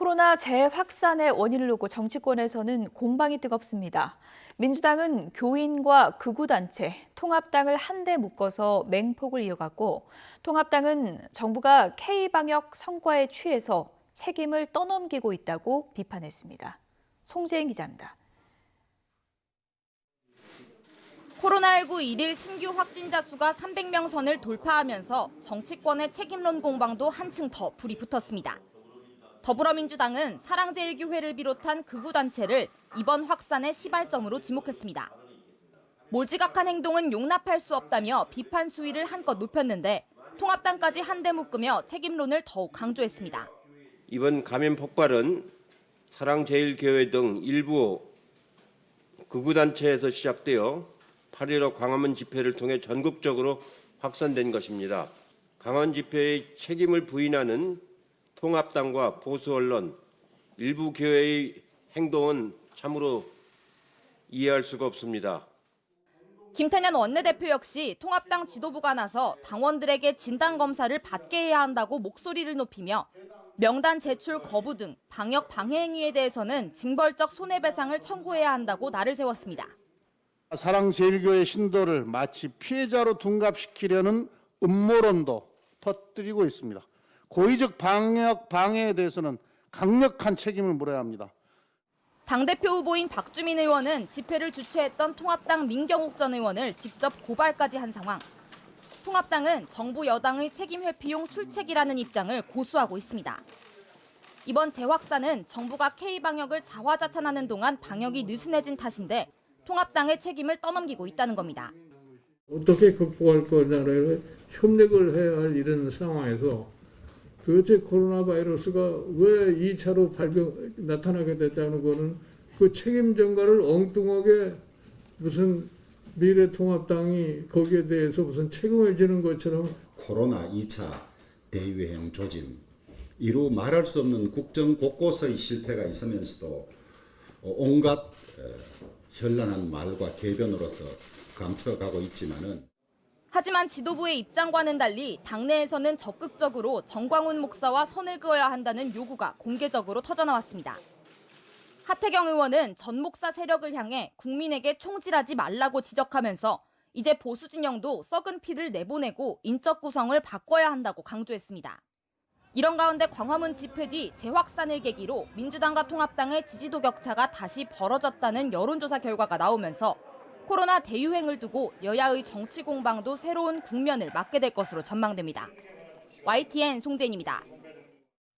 코로나 재확산의 원인을 놓고 정치권에서는 공방이 뜨겁습니다. 민주당은 교인과 극우단체, 통합당을 한데 묶어서 맹폭을 이어갔고, 통합당은 정부가 K방역 성과에 취해서 책임을 떠넘기고 있다고 비판했습니다. 송재인 기자입니다. 코로나19 일일 신규 확진자 수가 300명 선을 돌파하면서 정치권의 책임론 공방도 한층 더 불이 붙었습니다. 더불어민주당은 사랑제일교회를 비롯한 극우단체를 이번 확산의 시발점으로 지목했습니다. 몰지각한 행동은 용납할 수 없다며 비판 수위를 한껏 높였는데 통합당까지 한데 묶으며 책임론을 더욱 강조했습니다. 이번 감염 폭발은 사랑제일교회 등 일부 극우단체에서 시작되어 8.15 광화문 집회를 통해 전국적으로 확산된 것입니다. 광화문 집회의 책임을 부인하는 통합당과 보수 언론, 일부 교회의 행동은 참으로 이해할 수가 없습니다. 김태년 원내대표 역시 통합당 지도부가 나서 당원들에게 진단검사를 받게 해야 한다고 목소리를 높이며 명단 제출 거부 등 방역 방해 행위에 대해서는 징벌적 손해배상을 청구해야 한다고 날을 세웠습니다. 사랑제일교회 신도를 마치 피해자로 둔갑시키려는 음모론도 퍼뜨리고 있습니다. 고의적 방역 방해에 대해서는 강력한 책임을 물어야 합니다. 당대표 후보인 박주민 의원은 집회를 주최했던 통합당 민경욱 전 의원을 직접 고발까지 한 상황. 통합당은 정부 여당의 책임 회피용 술책이라는 입장을 고수하고 있습니다. 이번 재확산은 정부가 K방역을 자화자찬하는 동안 방역이 느슨해진 탓인데 통합당의 책임을 떠넘기고 있다는 겁니다. 어떻게 극복할 거냐를 협력을 해야 할 이런 상황에서 도대체 코로나 바이러스가 왜 2차로 나타나게 됐다는 거는 그 책임 전가를 엉뚱하게 무슨 미래통합당이 거기에 대해서 무슨 책임을 지는 것처럼 코로나 2차 대유행 조짐, 이루 말할 수 없는 국정 곳곳의 실패가 있으면서도 온갖 현란한 말과 궤변으로서 감춰가고 있지만은 하지만 지도부의 입장과는 달리 당내에서는 적극적으로 정광훈 목사와 선을 그어야 한다는 요구가 공개적으로 터져나왔습니다. 하태경 의원은 전 목사 세력을 향해 국민에게 총질하지 말라고 지적하면서 이제 보수 진영도 썩은 피를 내보내고 인적 구성을 바꿔야 한다고 강조했습니다. 이런 가운데 광화문 집회 뒤 재확산을 계기로 민주당과 통합당의 지지도 격차가 다시 벌어졌다는 여론조사 결과가 나오면서 코로나 대유행을 두고 여야의 정치 공방도 새로운 국면을 맞게 될 것으로 전망됩니다. YTN 송재인입니다.